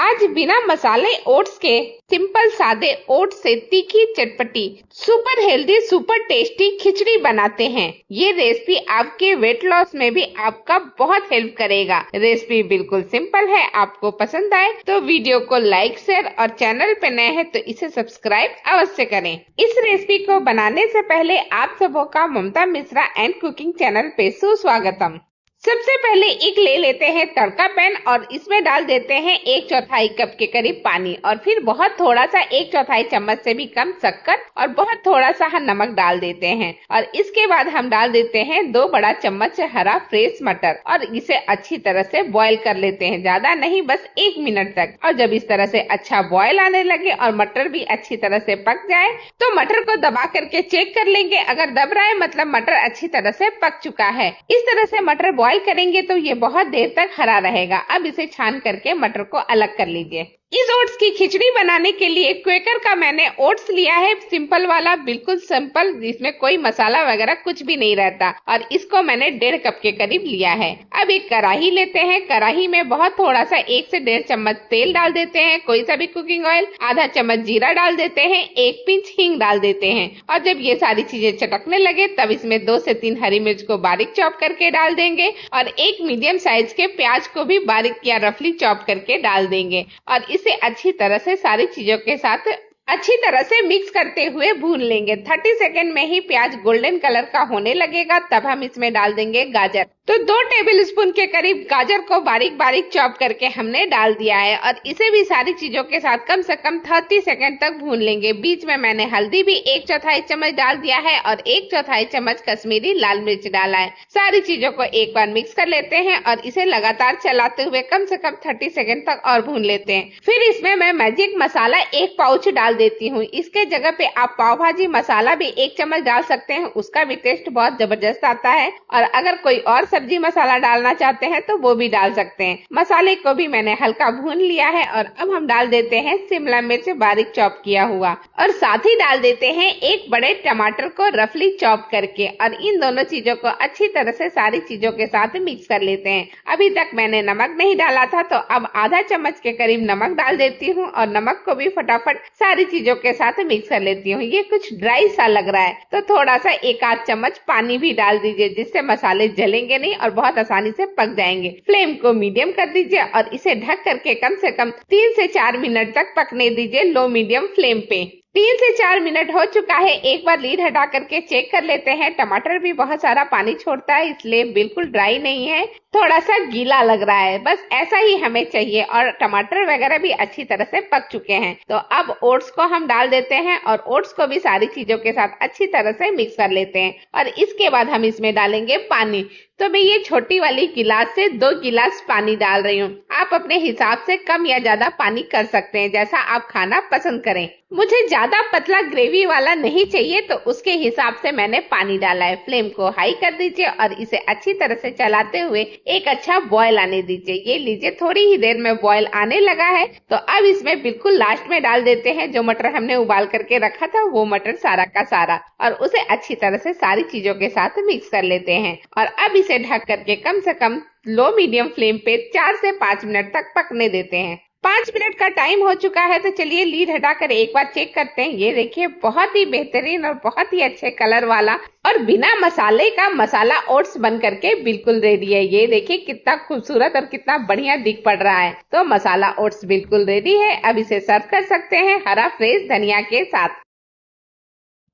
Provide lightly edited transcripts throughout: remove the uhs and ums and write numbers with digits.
आज बिना मसाले ओट्स के सिंपल सादे ओट्स से तीखी चटपटी सुपर हेल्दी सुपर टेस्टी खिचड़ी बनाते हैं। ये रेसिपी आपके वेट लॉस में भी आपका बहुत हेल्प करेगा। रेसिपी बिल्कुल सिंपल है। आपको पसंद आए तो वीडियो को लाइक शेयर और चैनल पे नए हैं तो इसे सब्सक्राइब अवश्य करें। इस रेसिपी को बनाने से पहले आप सबों का ममता मिश्रा एंड कुकिंग चैनल पे सुस्वागतम। सबसे पहले एक ले लेते हैं तड़का पैन और इसमें डाल देते हैं 1/4 कप के करीब पानी और फिर बहुत थोड़ा सा 1/4 चम्मच से भी कम शक्कर और बहुत थोड़ा सा नमक डाल देते हैं और इसके बाद हम डाल देते हैं 2 बड़ा चम्मच हरा फ्रेश मटर और इसे अच्छी तरह से बॉईल कर लेते हैं, ज्यादा नहीं बस 1 मिनट तक। और जब इस तरह से अच्छा बॉईल आने लगे और मटर भी अच्छी तरह से पक जाए तो मटर को दबा करके चेक कर लेंगे। अगर दब रहा है मतलब मटर अच्छी तरह से पक चुका है। इस तरह से मटर बॉईल करेंगे तो ये बहुत देर तक हरा रहेगा। अब इसे छान करके मटर को अलग कर लीजिए। इस ओट्स की खिचड़ी बनाने के लिए क्वेकर का मैंने ओट्स लिया है, सिंपल वाला, बिल्कुल सिंपल, जिसमें कोई मसाला वगैरह कुछ भी नहीं रहता और इसको मैंने 1.5 कप के करीब लिया है। अब एक कढ़ाई लेते हैं। कढ़ाई में बहुत थोड़ा सा 1 से 1.5 चम्मच तेल डाल देते हैं, कोई सा भी कुकिंग ऑयल, आधा चम्मच जीरा डाल देते हैं, 1 पिंच हींग डाल देते हैं और जब ये सारी चीजें चटकने लगे तब इसमें 2 से 3 हरी मिर्च को बारीक चॉप करके डाल देंगे और 1 मीडियम साइज के प्याज को भी बारीक या रफली चॉप करके डाल देंगे और इसे अच्छी तरह से सारी चीजों के साथ अच्छी तरह से मिक्स करते हुए भून लेंगे। 30 सेकंड में ही प्याज गोल्डन कलर का होने लगेगा तब हम इसमें डाल देंगे गाजर। तो 2 टेबलस्पून के करीब गाजर को बारीक बारीक चॉप करके हमने डाल दिया है और इसे भी सारी चीजों के साथ कम से कम 30 सेकंड तक भून लेंगे। बीच में मैंने हल्दी भी 1/4 चम्मच डाल दिया है और 1/4 चम्मच कश्मीरी लाल मिर्च डाला है। सारी चीजों को एक बार मिक्स कर लेते हैं और इसे लगातार चलाते हुए कम से कम 30 सेकंड तक और भून लेते हैं। फिर इसमें मैं मैजिक मसाला 1 पाउच डाल देती हूँ। इसके जगह पे आप पाव भाजी मसाला भी 1 चम्मच डाल सकते हैं, उसका भी टेस्ट बहुत जबरदस्त आता है। और अगर कोई और सब्जी मसाला डालना चाहते हैं तो वो भी डाल सकते हैं। मसाले को भी मैंने हल्का भून लिया है और अब हम डाल देते हैं शिमला मिर्च बारीक चॉप किया हुआ और साथ ही डाल देते हैं 1 बड़े टमाटर को रफली चॉप करके और इन दोनों चीजों को अच्छी तरह से सारी चीजों के साथ मिक्स कर लेते हैं। अभी तक मैंने नमक नहीं डाला था तो अब आधा चम्मच के करीब नमक डाल देती हूँ और नमक को भी फटाफट सारी चीजों के साथ मिक्स कर लेती हूँ। ये कुछ ड्राई सा लग रहा है तो थोड़ा सा 1 आध चम्मच पानी भी डाल दीजिए, जिससे मसाले जलेंगे नहीं और बहुत आसानी से पक जाएंगे। फ्लेम को मीडियम कर दीजिए और इसे ढक करके कम से कम 3 से 4 मिनट तक पकने दीजिए लो मीडियम फ्लेम पे। 3 से 4 मिनट हो चुका है। एक बार लीड हटा करके चेक कर लेते हैं। टमाटर भी बहुत सारा पानी छोड़ता है इसलिए बिल्कुल ड्राई नहीं है, थोड़ा सा गीला लग रहा है, बस ऐसा ही हमें चाहिए और टमाटर वगैरह भी अच्छी तरह से पक चुके हैं। तो अब ओट्स को हम डाल देते हैं और ओट्स को भी सारी चीजों के साथ अच्छी तरह से मिक्स कर लेते हैं और इसके बाद हम इसमें डालेंगे पानी। तो मैं ये छोटी वाली गिलास से 2 गिलास पानी डाल रही हूँ। आप अपने हिसाब से कम या ज्यादा पानी कर सकते हैं, जैसा आप खाना पसंद करें। मुझे ज्यादा पतला ग्रेवी वाला नहीं चाहिए तो उसके हिसाब से मैंने पानी डाला है। फ्लेम को हाई कर दीजिए और इसे अच्छी तरह से चलाते हुए एक अच्छा बॉयल आने दीजिए। ये लीजिए थोड़ी ही देर में बॉयल आने लगा है। तो अब इसमें बिल्कुल लास्ट में डाल देते हैं जो मटर हमने उबाल करके रखा था, वो मटर सारा का सारा, और उसे अच्छी तरह से सारी चीजों के साथ मिक्स कर लेते हैं और अब इसे ढक करके कम से कम लो मीडियम फ्लेम पे 4 से 5 मिनट तक पकने देते हैं। 5 मिनट का टाइम हो चुका है तो चलिए लीड हटाकर एक बार चेक करते हैं। ये देखिए बहुत ही बेहतरीन और बहुत ही अच्छे कलर वाला और बिना मसाले का मसाला ओट्स बन करके बिल्कुल रेडी है। ये देखिए कितना खूबसूरत और कितना बढ़िया दिख पड़ रहा है। तो मसाला ओट्स बिल्कुल रेडी है। अब इसे सर्व कर सकते हैं हरा फ्रेश धनिया के साथ।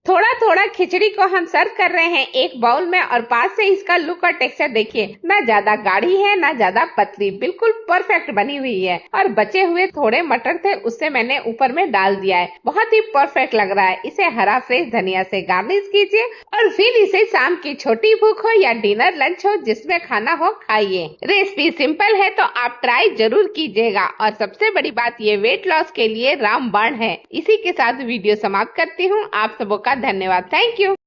थोड़ा थोड़ा खिचड़ी को हम सर्व कर रहे हैं एक बाउल में और पास से इसका लुक और टेक्सचर देखिए, ना ज्यादा गाढ़ी है ना ज्यादा पतली, बिल्कुल परफेक्ट बनी हुई है। और बचे हुए थोड़े मटर थे उससे मैंने ऊपर में डाल दिया है, बहुत ही परफेक्ट लग रहा है। इसे हरा फ्रेश धनिया से गार्निश कीजिए और फिर इसे शाम की छोटी भूख हो या डिनर लंच हो जिसमें खाना हो खाइए। रेसिपी सिंपल है तो आप ट्राई जरूर कीजिएगा और सबसे बड़ी बात ये वेट लॉस के लिए रामबाण है। इसी के साथ वीडियो समाप्त करती हूँ। आप सबों का धन्यवाद। Thank you.